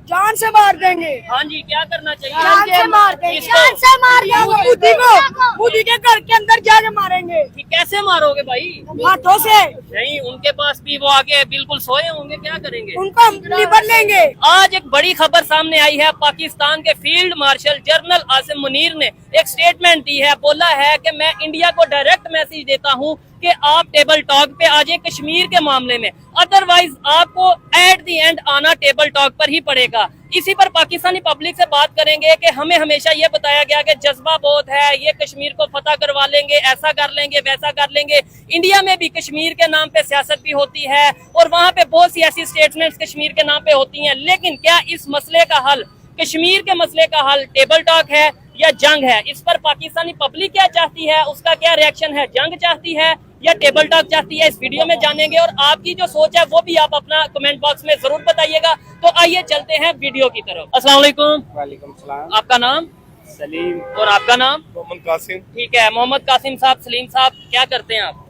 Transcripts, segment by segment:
जान से मार देंगे। हाँ जी, क्या करना चाहिए? जान से मार देंगे। जान से मार देंगे। बुद्धि को बुद्धि के घर के अंदर जाके मारेंगे। कि कैसे मारोगे भाई? हाथों से। नहीं, उनके पास भी वो आगे बिल्कुल सोए होंगे, क्या करेंगे? उनको हम निबल लेंगे। आज एक बड़ी खबर सामने आई है। पाकिस्तान के field marshal general Asim Munir ने एक स्टेटमेंट दी है। बोला है कि मैं इंडिया को डायरेक्ट मैसेज देता हूं कि आप टेबल टॉक पे आ जाए कश्मीर के मामले में, अदरवाइज आपको एट द एंड आना टेबल टॉक पर ही पड़ेगा। इसी पर पाकिस्तानी पब्लिक से बात करेंगे कि हमें हमेशा ये बताया गया कि जज्बा बहुत है, ये कश्मीर को फतह करवा लेंगे, ऐसा कर लेंगे, वैसा कर लेंगे। इंडिया में भी कश्मीर के नाम पे सियासत भी होती है और वहाँ पे बहुत सी ऐसी स्टेटमेंट्स कश्मीर के नाम पे होती हैं। लेकिन क्या इस मसले का हल, कश्मीर के मसले का हल टेबल टॉक है या जंग है? इस पर पाकिस्तानी पब्लिक क्या चाहती है, उसका क्या रिएक्शन है? जंग चाहती है या टेबल टॉक चाहती है? इस वीडियो में जानेंगे और आपकी जो सोच है वो भी आप अपना कमेंट बॉक्स में जरूर बताइएगा। तो आइए चलते हैं वीडियो की तरफ। अस्सलाम वालेकुम। वालेकुम सलाम। आपका नाम? सलीम। और आपका नाम? मोहम्मद कासिम। ठीक है, मोहम्मद कासिम साहब, सलीम साहब, क्या करते हैं आप?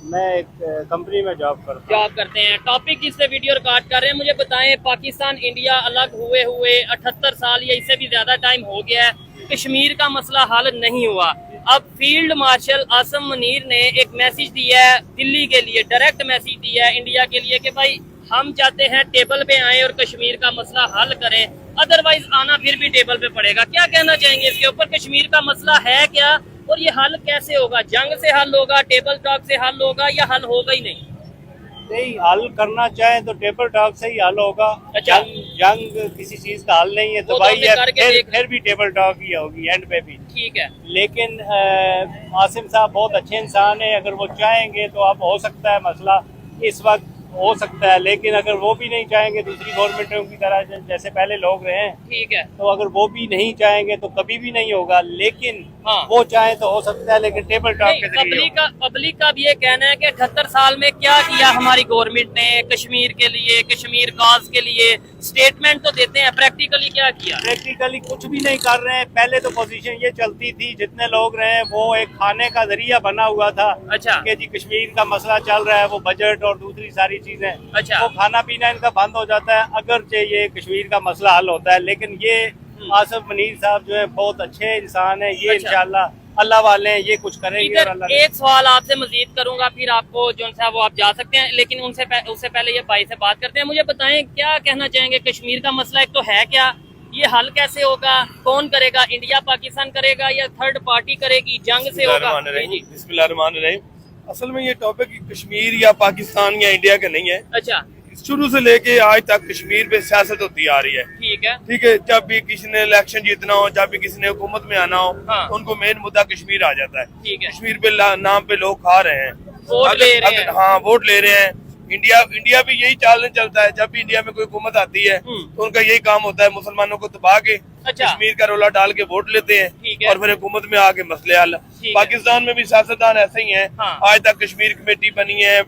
मैं एक कंपनी में जॉब करता हैं। टॉपिक जिससे वीडियो रिकॉर्ड कर रहे हैं, मुझे बताएं, पाकिस्तान इंडिया अलग हुए 78 साल या इससे भी ज्यादा टाइम हो गया है, कश्मीर का मसला हल नहीं हुआ। अब फील्ड मार्शल आसिम मुनीर ने एक मैसेज दिया है दिल्ली के लिए, डायरेक्ट मैसेज दिया है इंडिया के लिए कि भाई हम चाहते हैं टेबल पे आए और कश्मीर का मसला हल करें, अदरवाइज आना फिर भी टेबल पे पड़ेगा। क्या कहना चाहेंगे इसके ऊपर? कश्मीर का मसला है क्या और ये हल कैसे होगा? जंग से हल होगा, टेबल टॉक से हल होगा या हल होगा ही नहीं? नहीं, हल करना चाहे तो टेबल टॉक से ही हल होगा। अच्छा। जंग किसी चीज का हल नहीं है, तो वो भाई तो हमने करके फिर भी टेबल टॉक ही होगी एंड पे भी। ठीक है, लेकिन आसिम साहब बहुत अच्छे इंसान है, अगर वो चाहेंगे तो अब हो सकता है मसला इस वक्त हो सकता है, लेकिन अगर वो भी नहीं चाहेंगे दूसरी गवर्नमेंटों की तरह जैसे पहले लोग रहे हैं, ठीक है, तो अगर वो भी नहीं चाहेंगे तो कभी भी नहीं होगा। लेकिन हाँ। वो चाहे तो हो सकता है, लेकिन टेबल टॉक के जरिए पब्लिक का भी ये कहना है कि 78 साल में क्या किया हमारी गवर्नमेंट ने कश्मीर के लिए, कश्मीर काज के लिए? स्टेटमेंट तो देते हैं, प्रैक्टिकली क्या किया? प्रैक्टिकली कुछ भी नहीं कर रहे हैं। पहले तो पोजीशन ये चलती थी, जितने लोग रहे वो एक खाने का जरिया बना हुआ था। अच्छा। कि जी कश्मीर का मसला चल रहा है, वो बजट और दूसरी सारी चीजें, अच्छा। वो खाना पीना इनका बंद हो जाता है अगर ये कश्मीर का मसला हल होता है। लेकिन ये आसिफ मुनीर साहब जो है बहुत अच्छे इंसान है, ये अच्छा। इंशाल्लाह अल्लाह वाले हैं, ये कुछ करेंगे और अल्लाह एक सवाल आपसे मजीद करूंगा, फिर आपको जो सा वो आप जा सकते हैं, लेकिन उससे पहले ये भाई से बात करते हैं। मुझे बताएं, क्या कहना चाहेंगे? कश्मीर का मसला एक तो है क्या, ये हल कैसे होगा, कौन करेगा? इंडिया पाकिस्तान करेगा या थर्ड पार्टी करेगी? जंग से होगा? बिस्मिल्लाहिर्रहमानिर्रहीम। असल में ये टॉपिक कश्मीर या पाकिस्तान या इंडिया का नहीं है। अच्छा, शुरू से लेके आज तक कश्मीर पे सियासत होती आ रही है। ठीक है, ठीक है, जब भी किसी ने इलेक्शन जीतना हो, जब भी किसी ने हुकूमत में आना हो, हाँ। उनको मेन मुद्दा कश्मीर आ जाता है। ठीक है, कश्मीर पे नाम पे लोग खा रहे हैं, वोट ले रहे हैं। हाँ, वोट ले रहे हैं। इंडिया भी यही चाल चलता है, जब भी इंडिया में कोई हुकूमत आती है तो उनका यही काम होता है, मुसलमानों को दबा के अच्छा। कश्मीर का रोला डाल के वोट लेते हैं ठीक है। और फिर हुकूमत में आके मसले हल। पाकिस्तान में भी सियासतदान ऐसे ही है। हाँ। आज तक कश्मीर कमेटी बनी है,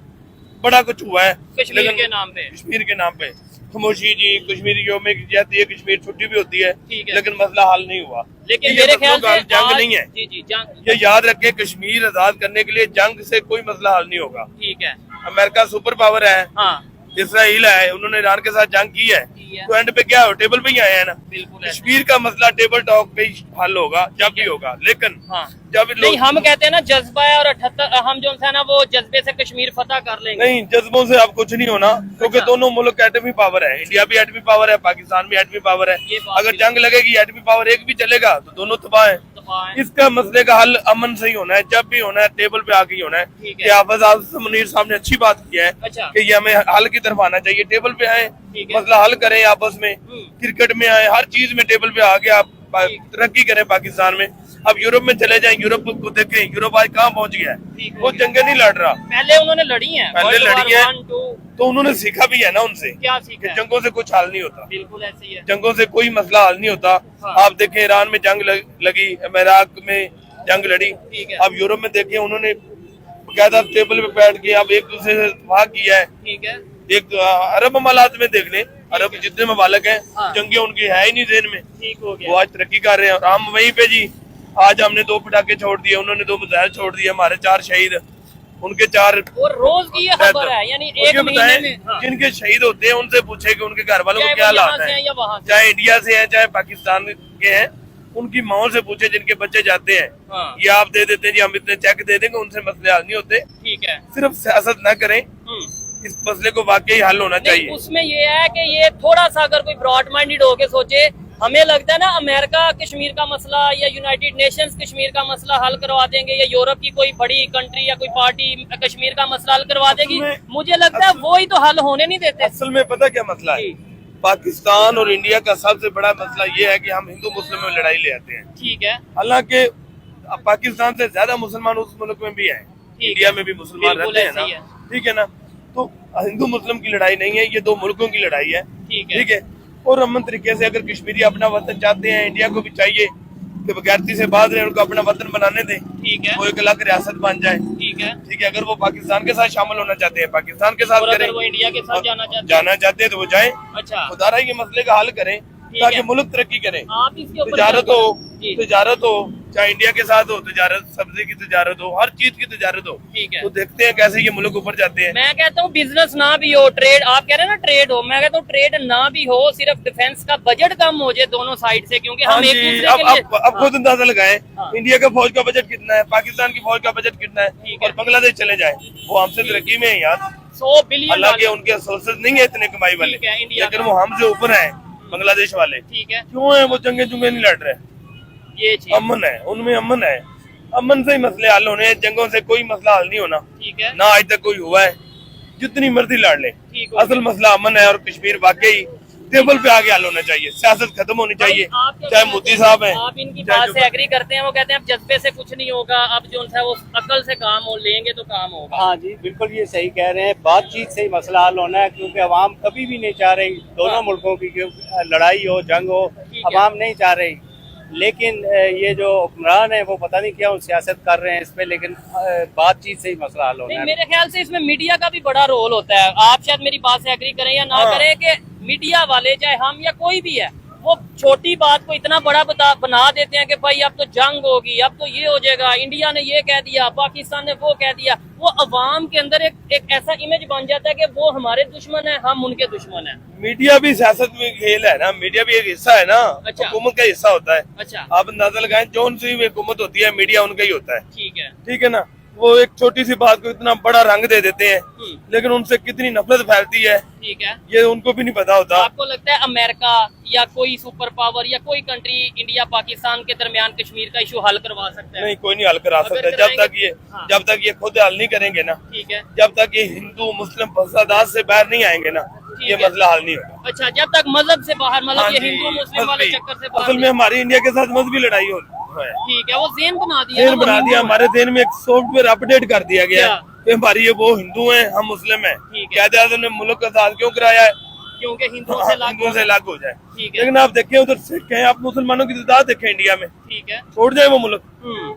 बड़ा कुछ हुआ है कश्मीर के नाम पे। कश्मीर के नाम पे खामोशी जी, कश्मीरी योम की जाती है, कश्मीर छुट्टी भी होती है, ठीक है। लेकिन मसला हल नहीं हुआ। लेकिन ये मेरे ख्याल मसलों का से जंग आज- नहीं है। जी जी, जंग, ये याद रखे, कश्मीर आजाद करने के लिए जंग से कोई मसला हल नहीं होगा। ठीक है, अमेरिका सुपर पावर है, हाँ, इसराइल है, उन्होंने ईरान के साथ जंग की है, तो एंड पे क्या हो, टेबल पे ही आए हैं ना। बिल्कुल ऐसे। कश्मीर का मसला टेबल टॉक पे ही हल होगा, जब भी होगा। लेकिन हाँ। जब नहीं, हम कहते हैं ना जज्बा है, और 78 हम जो है ना वो जज्बे से कश्मीर फतह कर लेंगे। नहीं, जज्बों से अब कुछ नहीं होना, क्योंकि अच्छा। दोनों मुल्क एटमी पावर है। इंडिया भी एटमी पावर है, पाकिस्तान भी एटमी पावर है। ये बात अगर भी जंग लगेगी, एटमी पावर एक भी चलेगा तो दोनों तबाह है। इसका मसले का हल अमन से ही होना है, जब भी होना है टेबल पे आके ही होना है। ठीक है। कि हाफिज आसिफ मुनीर साहब ने अच्छी बात की है अच्छा। कि ये हमें हल की तरफ आना चाहिए, टेबल पे आए, ठीक है। मसला हल करें आपस में, क्रिकेट में आए, हर चीज में टेबल पे आके आप तरक्की करें पाकिस्तान में। अब यूरोप में चले जाएं, यूरोप को देखें, यूरोप आज कहाँ पहुंच गया है, वो जंगे नहीं लड़ रहा। पहले उन्होंने लड़ी है, पहले लड़ी है, 1, 2, तो उन्होंने सीखा भी है ना उनसे, क्या सीखा है? जंगों से कुछ हल नहीं होता। बिल्कुल ऐसे ही है। जंगों से कोई मसला हल नहीं होता। हाँ। आप देखें, ईरान में जंग लगी, इराक में जंग लड़ी। ठीक है। अब यूरोप में देखें, उन्होंने बकायदा टेबल पे बैठ के अब एक दूसरे से इत्तेफाक किया है। ठीक है, एक अरब ममालात में देख लें, अरब जितने ममालिक हैं, हाँ। जंगे उनकी है ही नहीं जेन में, ठीक हो वो गया। आज तरक्की कर रहे हैं। और हम वहीं पे जी, आज हमने 2 पटाखे छोड़ दिए, उन्होंने 2 मिसाइल छोड़ दिए, हमारे 4 शहीद उनके 4 और रोज की ये खबर है, यानी एक महीने में। हाँ। जिनके शहीद होते हैं उनसे पूछे कि उनके घर वालों को क्या हालात है, या वहाँ से, चाहे इंडिया से है चाहे पाकिस्तान के हैं, उनकी माओ से पूछे जिनके बच्चे जाते हैं। हाँ। ये आप दे देते हैं जी, हम इतने चेक दे देंगे, उनसे मसले हल नहीं होते। ठीक है। सिर्फ सियासत न करें, इस मसले को वाकई हल होना चाहिए। उसमें ये है कि ये थोड़ा सा अगर कोई ब्रॉड माइंडेड होके सोचे, हमें लगता है ना अमेरिका कश्मीर का मसला या यूनाइटेड नेशंस कश्मीर का मसला हल करवा देंगे, या यूरोप की कोई बड़ी कंट्री या कोई पार्टी कश्मीर का मसला हल करवा देगी। मुझे लगता है वो ही तो हल होने नहीं देते। असल में पता क्या मसला है, पाकिस्तान और इंडिया का सबसे बड़ा मसला ये है कि हम हिंदू मुस्लिम में लड़ाई ले आते हैं। ठीक है। हालांकि पाकिस्तान से ज्यादा मुसलमान उस मुल्क में भी हैं, इंडिया में भी मुसलमान रहते हैं ना, ठीक है ना। तो हिंदू मुस्लिम की लड़ाई नहीं है, ये 2 मुल्कों की लड़ाई है। ठीक है। और अमन तरीके से अगर कश्मीरी अपना वतन चाहते हैं, इंडिया को भी चाहिए कि बगैरती से बात रहे, उनको अपना वतन बनाने दें। ठीक है। वो एक अलग रियासत बन जाए। ठीक है। ठीक है। अगर वो पाकिस्तान के साथ शामिल होना चाहते हैं, पाकिस्तान के साथ करें, वो इंडिया के साथ जाना चाहते हैं तो वो जाए। अच्छा। खुदारा ये मसले का हल करें ताकि मुल्क तरक्की करे। आप इसके ऊपर तजारत हो, चाहे इंडिया के साथ हो तजारत, सब्जी की तजारत हो, हर चीज की तजारत हो। ठीक है। तो देखते हैं कैसे ये मुल्क ऊपर जाते हैं। मैं कहता हूँ बिजनेस ना भी हो, ट्रेड, आप कह रहे हैं ना ट्रेड हो, मैं कहता हूँ ट्रेड ना भी हो, सिर्फ डिफेंस का बजट कम हो जाए दोनों साइड से, क्योंकि हम एक दूसरे के लिए अब खुद अंदाजा लगाएं, इंडिया का फौज का बजट कितना है, पाकिस्तान की फौज का बजट कितना है, और बांग्लादेश चले जाए, वो हमसे तरक्की में है यार, 100 बिलियन। हालांकि उनके सोर्सेज नहीं है इतने कमाई वाले, लेकिन वो हमसे ऊपर है बांग्लादेश वाले। ठीक है। क्यों है वो जंगे नहीं लड़ रहे? ये अमन है, उनमें अमन है, अमन से ही मसले हल होने हैं, जंगों से कोई मसला हल नहीं होना। ठीक है। ना आज तक कोई हुआ है, जितनी मर्जी लड़ ले, असल मसला अमन है। और कश्मीर वाकई टेबल पे आगे हल होना चाहिए, सियासत खत्म होनी चाहिए, चाहे मोदी साहब हैं। आप इनकी बात से एग्री करते हैं? वो कहते हैं अब जज्बे से कुछ नहीं होगा, अब जो है वो अकल से काम हो लेंगे तो काम होगा। हाँ जी, बिल्कुल ये सही कह रहे हैं, बातचीत से ही मसला हल होना है, क्योंकि अवाम कभी भी नहीं चाह रही दोनों मुल्कों की लड़ाई हो, जंग हो, अवाम नहीं चाह रही। लेकिन ये जो हुक्मरान है वो पता नहीं क्या सियासत कर रहे हैं इस पे, लेकिन बातचीत से ही मसला हल होना है। मेरे ख्याल से इसमें मीडिया का भी बड़ा रोल होता है। आप शायद मेरी बात से एग्री करें या ना करें कि मीडिया वाले, चाहे हम या कोई भी है, वो छोटी बात को इतना बड़ा बना देते हैं कि भाई अब तो जंग होगी, अब तो ये हो जाएगा, इंडिया ने ये कह दिया, पाकिस्तान ने वो कह दिया। वो अवाम के अंदर एक ऐसा इमेज बन जाता है कि वो हमारे दुश्मन है, हम उनके दुश्मन है। मीडिया भी सियासत में खेल है ना, मीडिया भी एक हिस्सा है ना। अच्छा। हुकूमत का हिस्सा होता है। अच्छा। आप अंदाजा लगाएं, जौन सी भी हुकूमत होती है मीडिया उनका ही होता है। ठीक है ना। वो एक छोटी सी बात को इतना बड़ा रंग दे देते हैं, लेकिन उनसे कितनी नफरत फैलती है, ठीक है, ये उनको भी नहीं पता होता। आपको लगता है अमेरिका या कोई सुपर पावर या कोई कंट्री इंडिया पाकिस्तान के दरमियान कश्मीर का इशू हल करवा सकता है? नहीं, कोई नहीं हल करा सकता जब तक ये खुद हल नहीं करेंगे ना। ठीक है। जब तक ये हिंदू मुस्लिम फसादात से बाहर नहीं आएंगे ना, ये मसला हल नहीं होगा। अच्छा, जब तक मजहब से बाहर, मतलब ये हिंदू मुस्लिम वाले चक्कर से बाहर। असल में हमारी इंडिया के साथ मजहबी लड़ाई हो है। ठीक है, वो ज़हन बना दिया, हमारे ज़हन में एक सॉफ्टवेयर अपडेट कर दिया गया कि हमारी ये वो हिंदू हैं, हम मुस्लिम हैं। कायदे आज़म ने मुल्क का साथ क्यों कराया है? क्योंकि हिंदुओं से अलग हो जाए। लेकिन आप देखें उधर सिख हैं, आप मुसलमानों की तादाद देखें इंडिया में। ठीक है। छोड़ जाए वो मुल्क।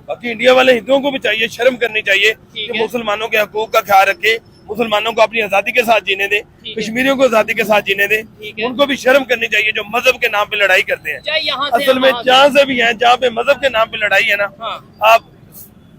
बाकी इंडिया वाले हिंदुओं को भी चाहिए, शर्म करनी चाहिए कि मुसलमानों के हकूक का ख्याल रखे, मुसलमानों को अपनी आजादी के साथ जीने दे, कश्मीरियों को आजादी के साथ जीने दे। उनको भी शर्म करनी चाहिए जो मजहब के नाम पे लड़ाई करते हैं। असल में जहाँ से भी है, जहाँ पे मजहब के नाम पे लड़ाई है ना, आप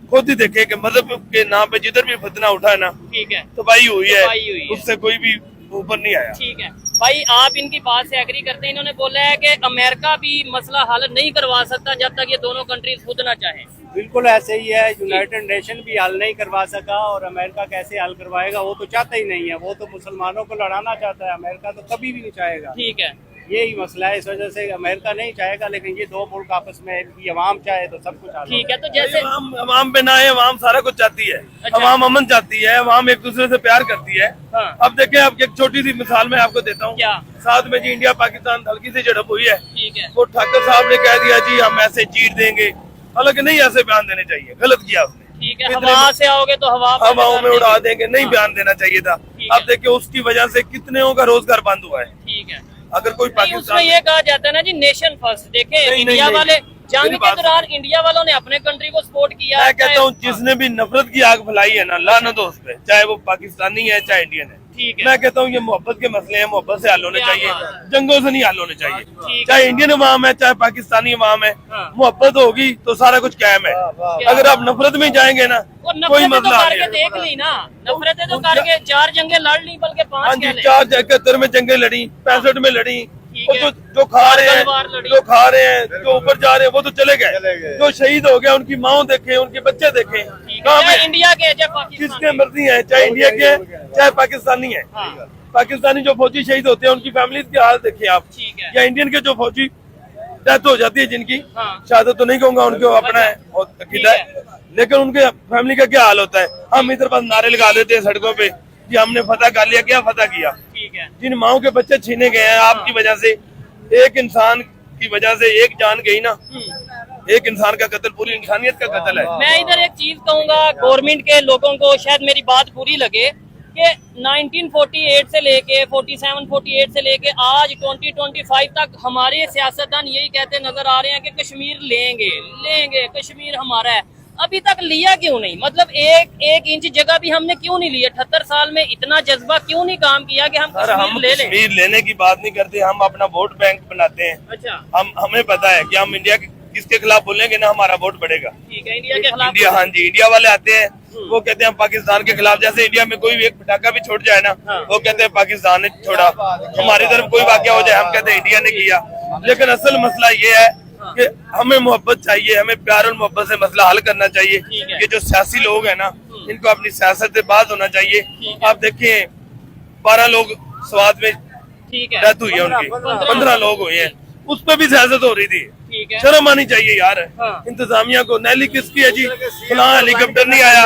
खुद ही देखें कि मजहब के नाम पे जिधर भी फितना उठा है ना, ठीक है, तबाही हुई है, उससे कोई भी ऊपर नहीं आया। ठीक है भाई, आप इनकी बात से एग्री करते हैं? इन्होंने बोला है कि अमेरिका भी मसला हल नहीं करवा सकता जब तक ये दोनों कंट्रीज खुद ना चाहें। बिल्कुल ऐसे ही है, यूनाइटेड नेशन भी हल नहीं करवा सका, और अमेरिका कैसे हल करवाएगा? वो तो चाहता ही नहीं है, वो तो मुसलमानों को लड़ाना चाहता है, अमेरिका तो कभी भी नहीं चाहेगा। ठीक है, यही मसला है, इस वजह से अमेरिका नहीं चाहेगा, लेकिन ये 2 मुल्क आपस में, इनकी अवाम चाहे तो सब कुछ हल। ठीक है, तो जैसे अवाम पे ना है, अवाम सारा कुछ चाहती है। अवाम अमन चाहती है, अवाम एक दूसरे से प्यार करती है। अब देखें, अब एक छोटी सी मिसाल मैं आपको देता हूँ। साथ में जी इंडिया पाकिस्तान हल्की सी झड़प हुई है, ठीक है, वो ठाकर साहब ने कह दिया जी हम ऐसे चीर देंगे, हालांकि नहीं ऐसे बयान देने चाहिए, गलत किया उसने। ठीक है, हवा से आओगे तो हवाओं में उड़ा देंगे, नहीं बयान देना चाहिए था। अब देखिए उसकी वजह से कितने का रोजगार बंद हुआ है। ठीक है, अगर कोई पाकिस्तान, ये कहा जाता है ना जी नेशन फर्स्ट। देखें इंडिया वाले जंग के दौरान इंडिया वालों ने अपने कंट्री को सपोर्ट किया। मैं कहता हूँ जिसने भी नफरत की आग फैलाई है ना, लानत हो उस पे, चाहे वो पाकिस्तानी है चाहे इंडियन है। ठीक है। मैं कहता हूँ ये मोहब्बत के मसले हैं, मोहब्बत से हल होने क्या चाहिए, बात है। जंगों से नहीं हल होने ठीक चाहिए। है। चाहे इंडियन अवाम है चाहे पाकिस्तानी अवाम है, हाँ। मोहब्बत होगी तो सारा कुछ कायम है। अगर आप नफरत में जाएंगे ना वो कोई नफरतें तो मसला करके नहीं है। देख ली ना, नफरतें तो करके 4 जंगें लड़ ली, बल्कि 5 हाँ जी, कह लें। 471 में जंगें लड़ी, 65 में लड़ी। ठीक वो है। जो खा रहे हैं, तलवार लड़ी। जो खा रहे हैं, जो ऊपर जा रहे हैं वो तो चले गए। जो शहीद हो गया उनकी माँ देखे, उनके बच्चे देखे, ठीक है। कहाँ चाहे पे? इंडिया के चाहे पाकिस्तान किसके मर्जी है, चाहे इंडिया के हैं, चाहे पाकिस्तानी है। हाँ। पाकिस्तानी जो फौजी शहीद होते हैं उनकी फैमिली की हाल देखिए आप, ठीक है। या इंडियन के जो फौजी डेथ हो जाती है जिनकी, हाँ। शहादत तो नहीं कहूंगा, उनके अपना है और अकीदा है, लेकिन उनके फैमिली का क्या हाल होता है। हम इधर पास नारे लगा देते हैं सड़कों पे कि हमने फतह कर लिया, क्या फतह किया। ठीक है। जिन माओ के बच्चे छीने गए हैं आपकी वजह से, एक इंसान की वजह से एक जान गई ना, एक इंसान का कत्ल पूरी इंसानियत का कत्ल है। मैं इधर एक चीज कहूंगा गवर्नमेंट के लोगों को, शायद मेरी बात बुरी लगे, कि 1948 से लेके 47-48 से लेके आज 2025 तक हमारे सियासतदान यही कहते नजर आ रहे हैं कि कश्मीर लेंगे लेंगे, कश्मीर हमारा है। अभी तक लिया क्यों नहीं? मतलब एक इंच जगह भी हमने क्यों नहीं लिया? 78 साल में इतना जज्बा क्यों नहीं काम किया कि हम सर हम कश्मीर ले लें? कश्मीर लेने की बात नहीं करते, हम अपना वोट बैंक बनाते हैं। अच्छा, हमें पता है कि हम इंडिया किसके खिलाफ बोलेंगे ना हमारा वोट बढ़ेगा। ठीक है। इंडिया के खिलाफ इंडिया, हाँ जी, इंडिया वाले आते हैं वो कहते हैं हम पाकिस्तान के खिलाफ। जैसे इंडिया में कोई भी एक पटाखा भी छोड़ जाए ना, हाँ। वो कहते हैं पाकिस्तान ने छोड़ा। हमारी तरफ कोई वाकया हो जाए हम कहते हैं इंडिया ने किया। लेकिन असल मसला ये है कि हमें मोहब्बत चाहिए, हमें प्यार और मोहब्बत से मसला हल करना चाहिए। ठीक है। ये जो सियासी लोग हैं ना, इनको अपनी सियासत से बात होना चाहिए। आप देखिए 12 लोग स्वाद में ठीक है। डेथ हुई है उनकी, 15 लोग हुए हैं, उस पर भी सियासत हो रही थी। ठीक है। शर्म आनी चाहिए यार हाँ। इंतजामिया को। नैली किसकी है जी? फलां हेलीकॉप्टर नहीं आया,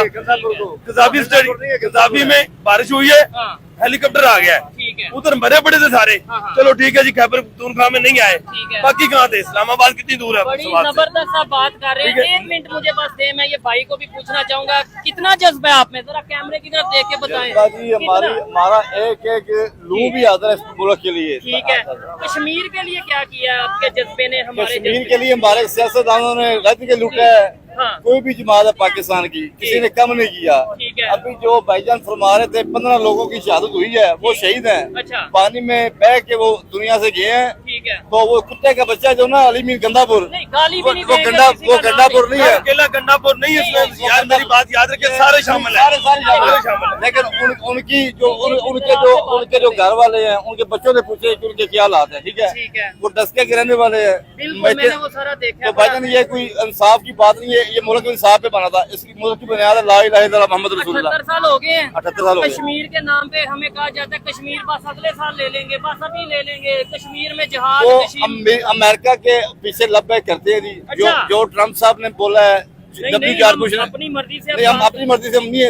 कजाबी में बारिश हुई है, हाँ। हेलीकॉप्टर आ गया ठीक है। है, उधर मरे पड़े थे सारे। हाँ। चलो ठीक है जी, खैबर पख्तूनख्वा में नहीं आए, ठीक है। बाकी कहाँ थे? इस्लामाबाद कितनी दूर है बड़ी सवाल से? जबरदस्त आप बात कर रहे ठीक हैं। है। 1 मिनट मुझे बस दे, मैं ये भाई को भी पूछना चाहूंगा, कितना जज्बा है आप में? जरा कैमरे की तरफ देख के बताएं। जी हमारा एक लू भी आता है इस मुल्क के लिए। ठीक है। कश्मीर के लिए क्या किया आपके जज्बे ने? हमारे कश्मीर जज्बे के लिए हमारे सियासतदानों ने रद्द के लूटा है। हाँ। कोई भी जमात है पाकिस्तान की, किसी ने कम नहीं किया। ठीक है। अभी जो भाईजान फरमा रहे थे 15 लोगों की शहादत हुई है, वो शहीद हैं। अच्छा। पानी में बह के वो दुनिया से गए हैं। ठीक है। तो वो कुत्ते का बच्चा जो ना अली मीर गंदापुर, नहीं, गाली भी नहीं वो देंगे, किसी का नाम गंडापुर नहीं है। अकेला गंडापुर नहीं है इसमें यार, मेरी बात याद रखे, सारे शामिल है, सारे शामिल है। लेकिन उनके जो घर वाले हैं, उनके बच्चों ने पूछे कि उनके क्या हालात है। ठीक ठीक है। है, वो डस्के के रहने वाले हैं। बिल्कुल, मैंने वो सारा देखा है। तो भाईजान ये कोई इंसाफ की बात नहीं है, ये मुल्क इंसाफ पे बना था। इसकी मुल्क की बुनियाद है ला इलाहा इल्लल्लाह मोहम्मद रसूलुल्लाह। 78 साल हो गए हैं। 78 साल हो गए। कश्मीर के नाम पे हमें कहा जाता है कश्मीर बस अगले साल ले लेंगे, बस अभी ले लेंगे। कश्मीर में जहाज वो कश्मीर अमेरिका के पीछे लब्बैक करते हैं जी। अच्छा। जो ट्रम्प साहब ने बोला है, नहीं, डब्ल्यू नहीं, जॉर्ज हम बुश ने, अपनी मर्जी से नहीं, हम अपनी मर्जी से हम नहीं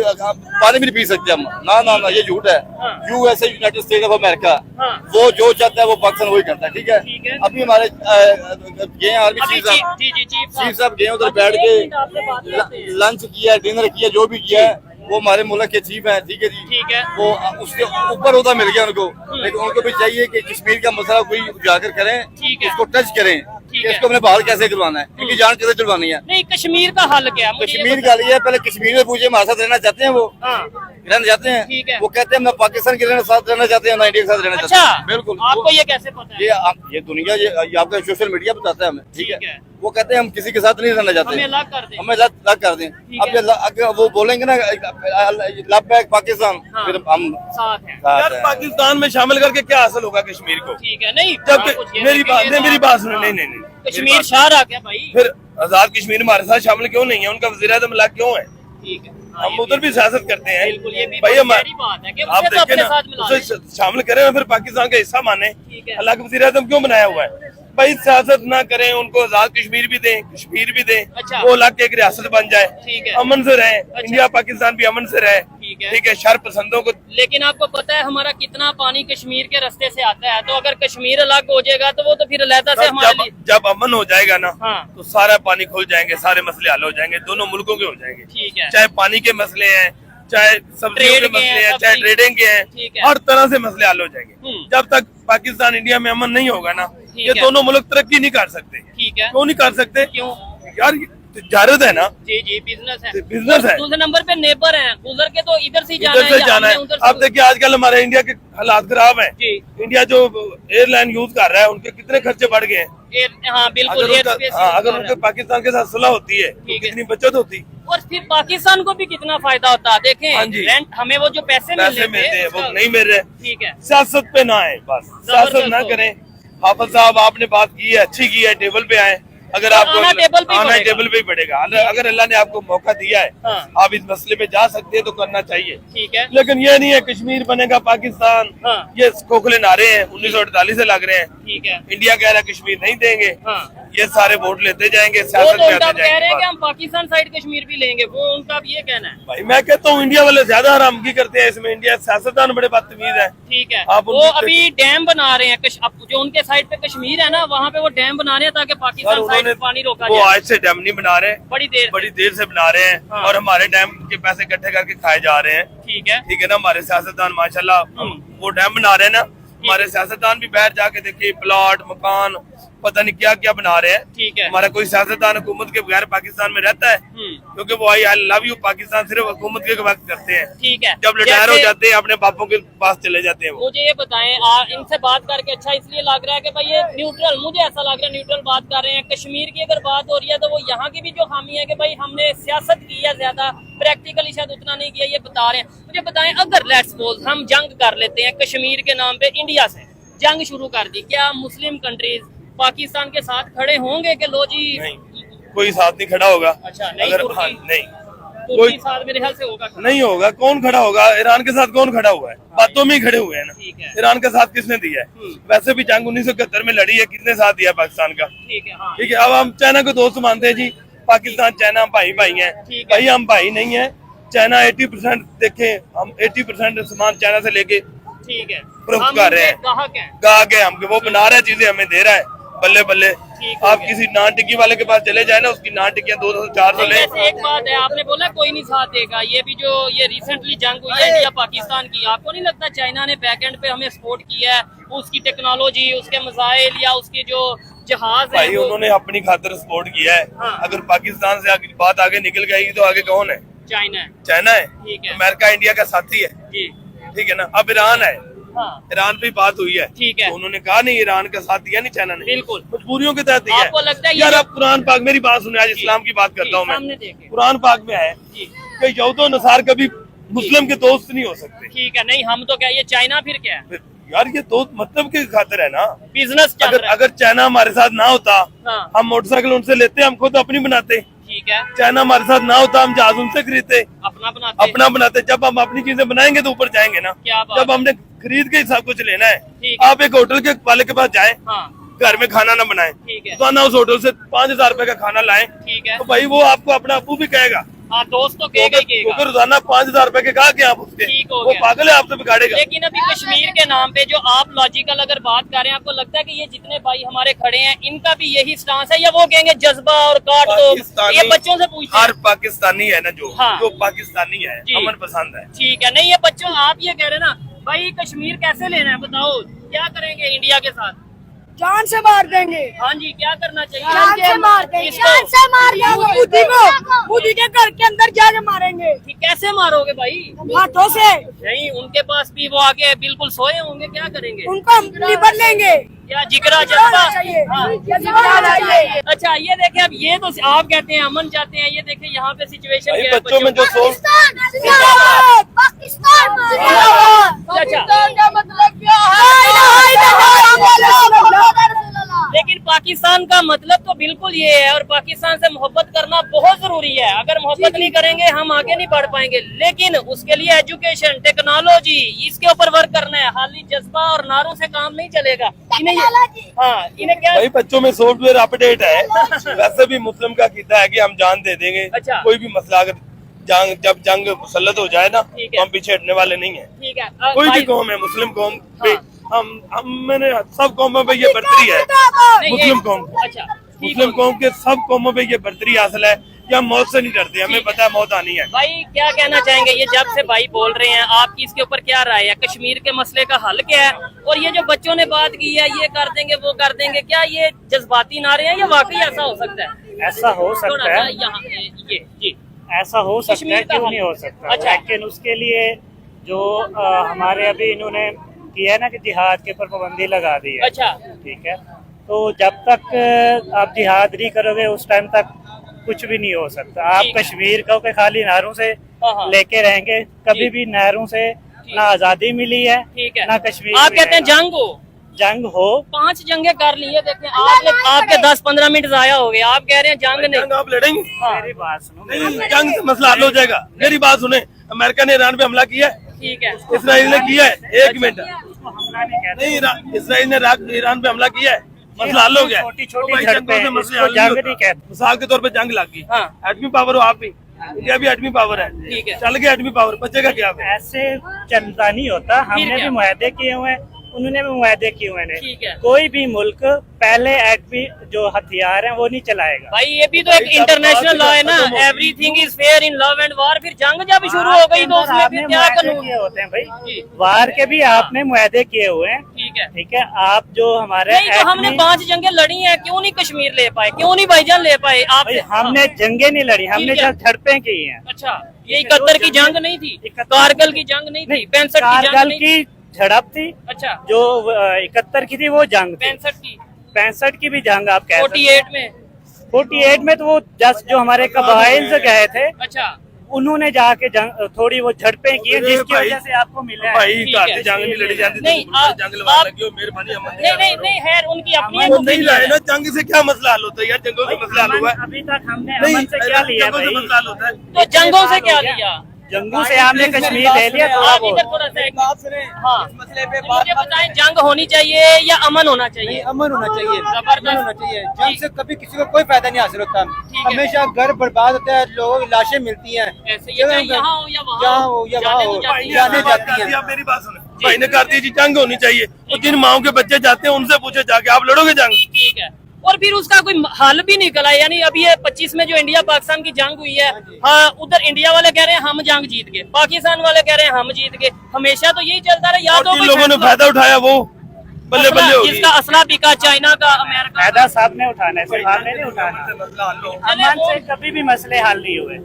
पानी भी नहीं पी सकते हम। ना ये झूठ है। हाँ। USA, United state of America, हाँ। वो जो चाहता है वो पाकिस्तान वही करता है। ठीक ठीक है। है। अभी हमारे गए आर्मी अभी चीफ साहब, चीफ साहब गए उधर अच्छा, बैठ एक मिनट आपसे बात करते के हैं। लंच किया, डिनर किया, जो भी किया है वो हमारे मुल्क के चीफ हैं। ठीक है जी। ठीक है। वो उसके ऊपर होता मिल गया उनको, लेकिन उनको भी चाहिए कि कश्मीर का मसला कोई उजागर करें, ठीक है। उसको टच करें ठीक कि है। इसको हमने बहाल कैसे करवाना है, इनकी जान कैसे छुड़वानी है। नहीं, कश्मीर का हल क्या है? मुझे ये कश्मीर का लिए पहले कश्मीर में पूछे हमारे साथ रहना चाहते हैं वो, हाँ। रहना चाहते हैं। ठीक है। वो कहते हैं ना पाकिस्तान के साथ रहना चाहते हैं ना इंडिया के साथ रहना चाहते अच्छा, हैं। बिल्कुल। आपको ये कैसे पता है? ये दुनिया ये आपका सोशल मीडिया बताता है हमें। ठीक ठीक है। है। वो कहते हैं हम किसी के साथ नहीं रहना चाहते, हमें अलग कर दें। हमें अलग कर दें। ठीक अब है। ये अगर वो बोलेंगे ना लव बैक पाकिस्तान, हाँ। फिर हम साथ है। साथ यार हैं। पाकिस्तान में शामिल करके क्या हासिल होगा कश्मीर को? ठीक है। नहीं, जब हाँ, कुछ ये मेरी देखेंगे बात नहीं, तो मेरी आप- बात सुनो, नहीं नहीं नहीं, मेरी कश्मीर बात- शहर आ गया भाई। फिर आजाद कश्मीर हमारे साथ शामिल क्यों नहीं है? उनका वज़ीर आज़म ला क्यों है? ठीक है। हाँ, हम ये उधर भी सियासत करते हैं बिल्कुल, ये भी भाई। बहुत हमारे गहरी बात है कि आप उसे तो देखिए अपने ना, साथ मिला उसे शामिल करें और फिर पाकिस्तान का हिस्सा माने। ठीक है। अल्लाह के वज़ीर आज़म क्यों बनाया हुआ है? भाई सियासत ना करें, उनको आजाद कश्मीर भी दें, कश्मीर भी दें, अच्छा। वो इलाके एक रियासत बन जाए, ठीक है। अमन से रहे। अच्छा। इंडिया पाकिस्तान भी अमन से रहे। ठीक है। ठीक है। शर पसंदों को लेकिन आपको पता है हमारा कितना पानी कश्मीर के रास्ते से आता है, तो अगर कश्मीर अलग हो जाएगा तो वो तो फिर अलहदा से हमारे लिए। जब अमन हो जाएगा ना, हाँ। तो सारा पानी खुल जाएंगे, सारे मसले हल हो जाएंगे, दोनों मुल्कों के हो जाएंगे। ठीक है। चाहे पानी के मसले हैं, चाहे सब्जियों ट्रेड के के मसले हैं, हैं, सब चाहे चीज़। ट्रेडिंग के ठीक हैं, है। हर तरह से मसले हल हो जाएंगे। हम्म। जब तक पाकिस्तान इंडिया में अमन नहीं होगा ना, ठीक ये है। दोनों मुल्क तरक्की नहीं कर सकते। ठीक है। क्यों नहीं कर सकते? क्यों? यार तिजारत है ना, जी जी बिजनेस है, बिजनेस है। दूसरे नंबर पे नेबर हैं, गुजर के तो इधर से जाना इधर से है, जाना है। उधर से अब देखिए आजकल हमारे इंडिया के हालात खराब हैं। जी। इंडिया जो एयरलाइन यूज कर रहा है उनके कितने खर्चे बढ़ गए हैं। हाँ बिल्कुल, अगर उनके पाकिस्तान के साथ सुलह होती है तो ठीक है। कितनी बचत होती। और फिर पाकिस्तान को भी कितना फायदा होता है। हाँ देखें जी। रेंट हमें वो जो पैसे मिलते हैं वो नहीं मिल रहे। ठीक है, सियासत पे ना आए, बस सियासत ना करें। हाफिज साहब आपने बात की है, अच्छी की है, टेबल पे आए। अगर आपको आना टेबल पे ही आना पड़ेगा। टेबल पे ही पड़ेगा। अगर अल्लाह ने आपको मौका दिया है हाँ। आप इस मसले पे जा सकते हैं तो करना चाहिए। ठीक है, लेकिन ये नहीं है कश्मीर बनेगा पाकिस्तान, हाँ। ये खोखले नारे हैं 1948 से लग रहे हैं। ठीक है, इंडिया कह रहा है कश्मीर नहीं देंगे, हाँ। ये सारे वोट लेते जाएंगे, वो सियासत तो में उनका आते कह रहे हैं कि जाएंगे। हम पाकिस्तान साइड कश्मीर भी लेंगे, वो उनका भी ये कहना है। भाई मैं कहता हूँ इंडिया वाले ज्यादा हरामगी करते हैं इसमें। इंडिया सियासतदान बड़े बदतमीज है। ठीक है, आप वो उनकी- अभी डैम बना रहे हैं जो उनके साइड पे कश्मीर है ना, वहाँ पे वो डैम बना रहे हैं ताकि पाकिस्तान साइड से पानी रोका वो जाए। आज से डैम नहीं बना रहे, बड़ी देर से बना रहे हैं। हाँ। और हमारे डैम के पैसे इकट्ठे करके खाए जा रहे हैं। ठीक है, ठीक है ना, हमारे सियासतदान माशाल्लाह वो डैम बना रहे हैं ना। हमारे सियासतदान भी बाहर जाके देखिए प्लॉट मकान पता नहीं क्या क्या बना रहे हैं। ठीक है, हमारा कोई सियासतदान हुकूमत के बगैर पाकिस्तान में रहता है? क्योंकि वो आई लव यू पाकिस्तान सिर्फ हुकूमत के वक्त करते हैं। ठीक है। जब रिटायर हो जैसे- जाते हैं अपने बापों के पास चले जाते हैं वो। मुझे ये बताएं, इनसे बात करके अच्छा इसलिए लग रहा है कि भाई ये न्यूट्रल, मुझे ऐसा लग रहा है न्यूट्रल बात कर रहे हैं। कश्मीर की अगर बात हो रही है तो वो यहाँ की भी जो खामी है कि भाई हमने सियासत की है ज्यादा, प्रैक्टिकली शायद उतना नहीं किया, ये बता रहे हैं। मुझे बताएं अगर लेट्स सपोज हम जंग कर लेते हैं कश्मीर के नाम पे, इंडिया से जंग शुरू कर दी, क्या मुस्लिम कंट्रीज पाकिस्तान के साथ खड़े होंगे कि लो जी? नहीं, कोई साथ नहीं खड़ा होगा। अच्छा, नहीं अगर तुर्की? नहीं तुर्की साथ मेरे ख्याल से होगा खड़ा। नहीं होगा। कौन खड़ा होगा? ईरान के साथ कौन खड़ा हुआ है? बातों में ही खड़े हुए हैं ना। ठीक है। ईरान का साथ किसने दिया है? वैसे भी जंग 1971 में लड़ी है, किसने साथ दिया पाकिस्तान का? ठीक है, हाँ। ठीक है। अब हम चाइना को दोस्त मानते हैं जी, पाकिस्तान चाइना भाई भाई हैं। ठीक है। भाई हम भाई नहीं है। चाइना 80% देखें, हम 80% सामान चाइना से लेके ठीक है, प्रूफ हम कर रहे हैं। ग्राहक हैं। गा के हमके वो बना रहा है चीजें, हमें दे रहा है बल्ले बल्ले। ठीक हो आप गया। किसी नान टिक्की वाले के पास चले जाए ना, उसकी नान टिक्कियां 200-400 ले। वैसे एक बात है, आपने बोला कोई नहीं साथ देगा, ये भी जो ये रिसेंटली जंग हुई है इंडिया पाकिस्तान की, आपको नहीं लगता चाइना ने बैकएंड पे हमें सपोर्ट किया है? उसकी टेक्नोलॉजी, उसके मिसाइल या उसके जो जहाज है भाई उन्होंने अपनी खातिर सपोर्ट किया है। हाँ। अगर पाकिस्तान से बात आगे निकल गई तो आगे कौन है? चाइना है। चाइना है। ठीक है। अमेरिका इंडिया का साथी है। जी ठीक है ना। अब ईरान है, हाँ ईरान पे बात हुई है। ठीक है। तो उन्होंने कहा नहीं, ईरान का साथ दिया नहीं चाइना ने, बिल्कुल। मजबूरियों के तहत दिया है। आपको लगता है ये यार जो- अब कुरान पाक, मेरी बात सुने, आज इस्लाम की बात करता हूँ सामने मैं। देखें। कुरान पाक में है जी कि यहूद नसार कभी मुस्लिम के दोस्त नहीं हो सकते। ठीक है, नहीं हम तो क्या, ये चाइना फिर क्या है? फिर यार ये दोस्त मतलब के खातिर है ना। बिजनेस चल अगर रहा है। अगर चाइना हमारे साथ ना होता, हाँ। हम मोटरसाइकिल उनसे लेते, हम खुद अपनी बनाते। ठीक है, चाइना हमारे साथ ना होता, हम जहाज उनसे खरीदते, अपना बनाते। अपना बनाते। जब हम अपनी चीजें बनाएंगे तो ऊपर जाएंगे ना। क्या बात जब हमने खरीद के ही सब कुछ लेना है। ठीक है। आप एक होटल के वाले के पास जाएं, हाँ घर में खाना ना बनाएं, ठीक है। रोजाना उस होटल से 5,000 रुपए का खाना लाएं, ठीक है। तो भाई वो आपको अपना अबू भी कहेगा। हाँ दोस्त तो कहेगा ही कहेगा। क्योंकि रोजाना 5,000 रुपए के कहा के आप उसके, ठीक हो वो गया। पागल है, आपसे बिगाड़ेगा। लेकिन अभी कश्मीर के नाम पे जो आप लॉजिकल अगर बात कर रहे हैं, आपको लगता है कि ये जितने भाई हमारे खड़े हैं इनका भी यही स्टांस है, या वो कहेंगे जज्बा और काट दो? ये बच्चों से पूछते हर हैं। पाकिस्तानी है ना जो हाँ। जो पाकिस्तानी है, जी। अमन पसंद है। ठीक है, नहीं ये बच्चों आप ये कह रहे हैं ना भाई कश्मीर कैसे लेना है, बताओ क्या करेंगे इंडिया के साथ? जान से मार देंगे, हाँ जी, क्या करना चाहिए? जान से मार देंगे, किसको? जान से मार देंगे। मोदी को, मोदी के घर के अंदर जाके मारेंगे, कि कैसे मारोगे भाई? हाथों से। नहीं उनके पास भी वो आगे बिल्कुल सोए होंगे, क्या करेंगे? उनको हम निपट लेंगे। क्या जिगरा जज्बा? चाहिए। हाँ। जिगरा चाहिए। अच्छा ये देखें, अब ये तो आप कहते हैं अमन चाहते हैं, ये देखें यहाँ पे सिचुएशन भाई क्या है बच्चों में जो सोच, जिंदाबाद, पाकिस्तान जिंदाबाद। पाकिस्तान का मतलब क्या है? लेकिन पाकिस्तान का मतलब तो बिल्कुल ये है, और पाकिस्तान से मोहब्बत करना बहुत जरूरी है। अगर मोहब्बत नहीं करेंगे हम आगे नहीं बढ़ पाएंगे, लेकिन उसके लिए एजुकेशन, टेक्नोलॉजी, इसके ऊपर वर्क करना है। खाली जज्बा और नारों से काम नहीं चलेगा। इन्हें हाँ, इन्हें क्या भाई बच्चों में सॉफ्टवेयर अपडेट है। वैसे भी मुस्लिम का कीता है कि हम जान दे देंगे। अच्छा। कोई भी मसला अगर जब जंग मुसल्लत हो जाए ना, ठीक है। तो हम पीछे हटने वाले नहीं है। ठीक है। कोई भी भाई- कौम है, मुस्लिम कौम पे हाँ। हम मैंने सब कौमों पे ये बर्तरी है। नहीं, मुस्लिम ये- कौम, अच्छा ठीक मुस्लिम हो कौम के सब कौमों पे ये बर्तरी हासिल है कि हम मौत से नहीं डरते, हमें पता है मौत आनी है। भाई क्या कहना चाहेंगे, ये जब से भाई बोल रहे हैं आपकी इसके ऊपर क्या राय है? कश्मीर के मसले का हल क्या है? और ये जो बच्चों ने बात की है, ये कर देंगे वो कर देंगे, क्या ये जज्बाती नारे हैं या वाकई ऐसा हो सकता है? ऐसा हो थोड़ा सकता सा है, यहाँ ये जी ऐसा हो सकता कश्मीर है, का क्यों हल। नहीं हो सकता। अच्छा। लेकिन उसके लिए जो हमारे अभी इन्होंने किया है ना कि जिहाद के ऊपर पाबंदी लगा दी है, अच्छा ठीक है, तो जब तक आप जिहाद नहीं करोगे उस टाइम तक कुछ भी नहीं हो सकता। आप ठीक है। कश्मीर को के खाली नहरों से हाँ, हाँ। लेके रहेंगे, कभी भी नहरों से ना आजादी मिली है ठीक है ना कश्मीर आप कहते हैं मिलेगा। जंग हो, जंग हो, 5 जंगे कर लिए देखें आपके 10-15 मिनट जाया हो गए, आप कह रहे हैं जंग नहीं। जंग आप लड़ेंगे? मेरी बात सुनो, नहीं, जंग से मसला हल हो जाएगा। मेरी बात सुने, अमेरिका ने ईरान पे हमला किया है, ठीक है इसराइल ने किया है, एक मिनट उसको हमला नहीं कहते। नहीं, इसराइल ने ईरान पे हमला किया है, मसला हल हो गया। छोटी-छोटी तो भाई झड़पें, जंगों से मसले इसको हल जंग होता। नहीं कहते। मिसाल के तौर पे जंग लग गई, हाँ। एटमी पावर हो आप भी, इंडिया भी एटमी पावर है, ठीक है। चल गया एटमी पावर, बचेगा क्या फिर? ऐसे चलता नहीं होता। हमने क्या? भी मुआहदे किए हुए हैं, उन्होंने भी मुआहदे किए हुए ठीक है। हैं। कोई भी मुल्क पहले एटमी जो हथियार हैं वो नहीं चलाएगा। भाई ये भी तो एक इंटरनेशनल लॉ है ना, everything is fair in love and war. फिर जंग जब शुरू हो गई तो उसमें आपने फिर क्या मुआहदे कानून? किए होते हैं जी। भाई, वार के भी आपने मुआहदे किए हुए हैं, ठीक है ठीक है। आप जो हमारे नहीं तो हमने 5 जंगे लड़ी हैं, क्यों नहीं कश्मीर ले पाए, क्यों नहीं भाईजान ले पाए आप? भाई हमने जंगे नहीं लड़ी, हमने ठीक है। जब झड़पें की हैं। अच्छा ये 71 की जंग नहीं थी, कारगिल की जंग नहीं थी, 65 की जंग कारगिल नहीं थी। की झड़प थी, अच्छा जो 71 की थी वो जंग थी। 65 की 65 की भी जंग आप कह सकते हैं। 48 में 48 में तो वो जस्ट जो हमारे कबाइल से गए थे, अच्छा उन्होंने जाके जंग थोड़ी वो झड़पें की हैं, अरे जिसकी भाई, वजह से आपको मिला है। भाई ठीक घर है। से जंग नहीं लड़ी जाती, नहीं, जंग लगा आप- लगी हो, मेहरबानी अमन नहीं नहीं नहीं खैर उनकी अपनी अमन एक वो नहीं opinion लाए है। ना, जंग से क्या मसला हल होता है यार? जंगों से मसला हल हुआ है? अभी तक हमने नहीं, अमन से क्या लिया जंगों से भाई? मसला हल होता है? तो जंगों से क्या लिया? जंगों से हमने कश्मीर ले लिया थोड़ा आप इधर बहुत। थोड़ा सा बात सुने हाँ इस मसले पे मुझे बताएं, जंग होनी चाहिए या अमन होना चाहिए? अमन होना चाहिए, जबरदस्त। अमन होना चाहिए। जंग से कभी किसी को कोई फायदा नहीं हासिल होता। है। हमेशा घर बर्बाद होता है, लोगों की लाशें मिलती हैं। ऐसे ये चाहे यहाँ हो या वहाँ यहाँ हो या जाने वहाँ नहीं हो, जाती है। जाने जाती हैं। आप मेरी बात सुने, भाई ने कर दी जी, जंग होनी चाहिए। तो जिन माओ के बच्चे जाते हैं उनसे पूछे जाके, आप लड़ोगे जंग? ठीक है और फिर उसका कोई हल भी निकला है, यानी अभी ये 25 में जो इंडिया पाकिस्तान की जंग हुई है, हाँ उधर इंडिया वाले कह रहे हैं हम जंग जीत गए, पाकिस्तान वाले कह रहे हैं हम जीत गए। हमेशा तो यही चलता रहा, या और तो जिन कोई लोगों ने फैसला- फायदा उठाया वो बल्ले बल्ले असला- हो जिसका असला बिका, चाइना का, अमेरिका फायदा साहब ने उठाना है, सिर्फ हमने नहीं उठाना। चले अमन वो- से कभी भी मसले हल नहीं हुए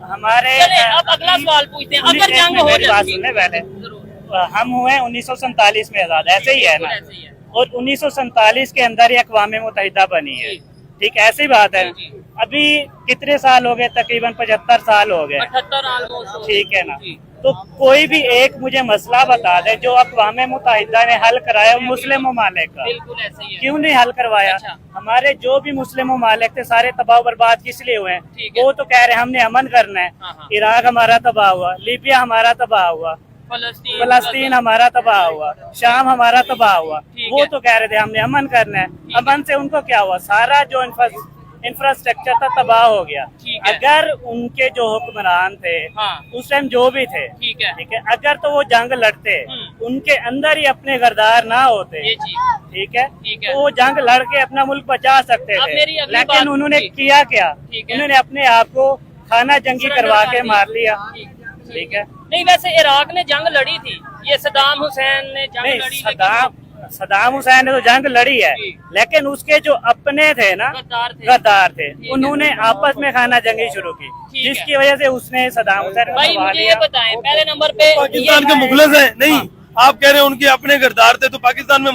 हमारे। चले अब अगला सवाल पूछते हैं, अगर एक जंग मिनट हो मेरी बात जाती सुनने पहले। जरूर। हम हुए 1947 में आजाद, ऐसे ही है ना, बिल्कुल ऐसे ही है। और 1947 के अंदर ही अक़वाम मुत्तहिदा बनी है, जी। ठीक ऐसी बात है। जी, जी। अभी कितने साल हो गए? तकरीबन 75 साल हो गए, 78 ऑलमोस्ट ठीक है ना। जी। तो कोई भी एक मुझे मसला बता दे जो अक़वाम मुत्तहिदा ने हल कराया मुस्लिम ममालिक का, बिल्कुल ऐसे ही है। क्यों नहीं हल करवाया? अच्छा। हमारे जो भी मुस्लिम ममालिक थे सारे तबाह बर्बाद किस लिए हुए हैं? ठीक है। वो तो कह रहे हैं हमने अमन करना है। हाँ, हाँ। इराक हमारा तबाह हुआ, लीबिया हमारा तबाह हुआ, फलस्तीन हमारा तबाह हुआ, शाम हमारा तबाह हुआ। ठीक वो है। तो कह रहे थे हमने अमन करना है। अमन से उनको क्या हुआ? सारा जो इंफ्रास्ट्रक्चर था तबाह हो गया। ठीक है। अगर उनके जो हुक्मरान थे हाँ। उस टाइम जो भी थे, ठीक है। ठीक है, अगर तो वो जंग लड़ते, उनके अंदर ही अपने गरदार ना होते, ये चीज ठीक है, ठीक है। तो वो जंग लड़ के अपना मुल्क बचा सकते अब थे। मेरी अगली लेकिन बात- उन्होंने जी। किया क्या? ठीक है। उन्होंने अपने आप को खाना जंगी करवा के मार लिया, ठीक है। नहीं वैसे इराक ने जंग लड़ी थी, ये सद्दाम हुसैन ने जंग नहीं, लड़ी, सदाम हुसैन ने तो जंग लड़ी है, जी। लेकिन उसके जो अपने थे ना, गद्दार थे। थे, उन्होंने आपस में खाना जंगी शुरू की, ठीक है। जिसकी वजह से उसने सदाम हुसैन को भाई दबा मुझे ये लिया। बताएं, पहले नंबर पे पाकिस्तान के मुखलस हैं? नहीं, आप कह रहे हैं उनके अपने गरदार थे, तो पाकिस्तान में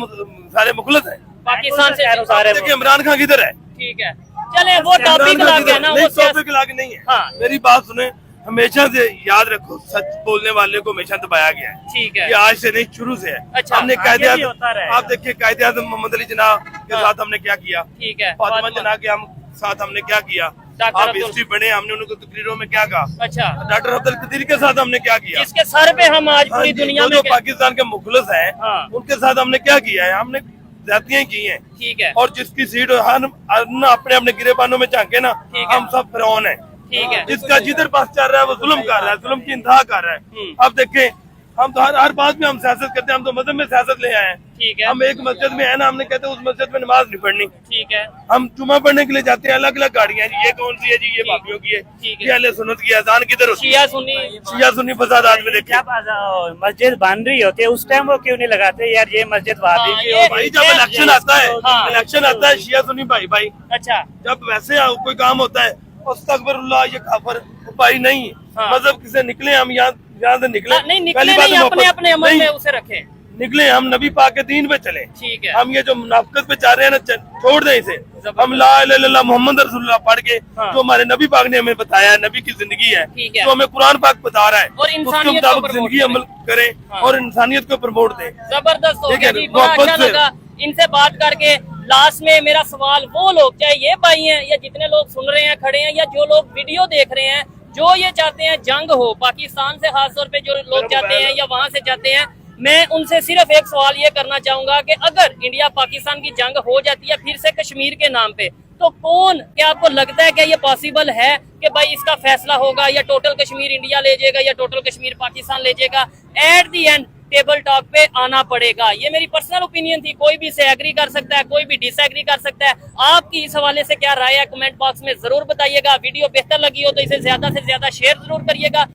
सारे मुखलस हैं। पाकिस्तान से कह रहा हूं सारे देखिए इमरान खान किधर है? ठीक है चले वो टॉपिक ला के ना, वो टॉपिक लाके नहीं है। हाँ। मेरी बात सुने, हमेशा से याद रखो, सच बोलने वाले को हमेशा दबाया गया है। ठीक है। ये आज से नहीं, शुरू से है। अच्छा, हमने आगे कायदे भी होता रहेगा। आप देखिए कायदे आज़म मोहम्मद अली जिन्ना के हाँ। साथ हमने क्या किया, ठीक है फातिमा जिन्ना के साथ हमने क्या किया, डॉक्टर आप अब्दुल- हिस्ट्री पढ़े, हमने उनको तकरीरों में क्या कहा, अच्छा डॉक्टर अब्दुल कदीर के साथ हमने क्या किया, जिसके सर पे हम आज हाँ पूरी जी, दुनिया जो में जो पाकिस्तान के मुखलस हैं, हाँ। उनके साथ हमने क्या किया है? हमने ज्यादतियां की हैं। ठीक है और जिसकी सीट हर अपने अपने गिरेबानों में झांके ना, ठीक है। हम सब फिरौन हैं। ठीक है जिसका जिधर पास चल रहा है वो जुल्म कर रहा है, जुल्म की इंतहा कर रहा है। अब देखें, हम तो हर बात में हम सियासत करते हैं, हम तो मजहब में सियासत ले आए हैं। ठीक है। हम एक मस्जिद में है ना, हमने कहते हैं उस मस्जिद में नमाज नहीं पढ़नी। ठीक है। हम जुमा पढ़ने के लिए जाते हैं, अलग अलग गाड़ियाँ जी, ये कौन सी है जी, ये भाभीियों की है, ठीक है। ये अहले सुन्नत की अजान किधर होती है? शिया सुन्नी शिया सुन्नी फसादात में देखिए। जब मस्जिद बन रही होती है उस टाइम वो क्यों नहीं लगाते यार ये मस्जिद वहाबी की ये- होगी। भाई जब इलेक्शन आता है, हाँ। इलेक्शन आता है, शिया सुन्नी भाई भाई, अच्छा जब वैसे कोई काम होता है अस्तगफिरुल्लाह, ये काफर भाई नहीं, हाँ। मजहब किसे निकले, हम यहाँ से निकले, नहीं निकले पहली बात नहीं, अपने मोहब्बत अपने अमल नहीं, में उसे रखे। निकले हम नबी पाक के दीन पे चले। ठीक है। हम ये जो मुनाफिकत पे जा रहे हैं ना, छोड़ दें इसे। हम ला इलाहा इल्लल्लाह मोहम्मद रसूलुल्लाह पढ़ के, हाँ। जो हमारे नबी पाक ने हमें बताया है, नबी की जिंदगी है, ठीक है। जो हमें कुरान पाक बता रहा है, और उसके इंसानियत को मुताबिक प्रमोट जिंदगी करें। अमल करें हाँ। और इंसानियत को प्रमोट दें। जबरदस्त हो ठीक गया है, जी, बड़ा मोहब्बत अच्छा से। लगा इनसे बात करके। लास्ट में मेरा सवाल, वो लोग चाहे ये भाई हैं या जितने लोग सुन रहे हैं खड़े हैं या जो लोग वीडियो देख रहे हैं, जो ये चाहते हैं जंग हो पाकिस्तान से, खासतौर पे जो लोग चाहते हैं या वहां से चाहते हैं, मैं उनसे सिर्फ एक सवाल ये करना चाहूंगा कि अगर इंडिया पाकिस्तान की जंग हो जाती है फिर से कश्मीर के नाम पे, तो कौन, क्या आपको लगता है कि ये पॉसिबल है कि भाई इसका फैसला होगा, या टोटल कश्मीर इंडिया ले जाएगा या टोटल कश्मीर पाकिस्तान ले जाएगा? At the and table talk पे आना पड़ेगा। ये मेरी पर्सनल ओपिनियन थी, कोई भी इसे एग्री कर सकता है, कोई भी डिसएग्री कर सकता है। आपकी इस हवाले से क्या राय है कमेंट बॉक्स में जरूर बताइएगा। वीडियो बेहतर लगी हो तो इसे ज्यादा से ज्यादा शेयर जरूर करिएगा।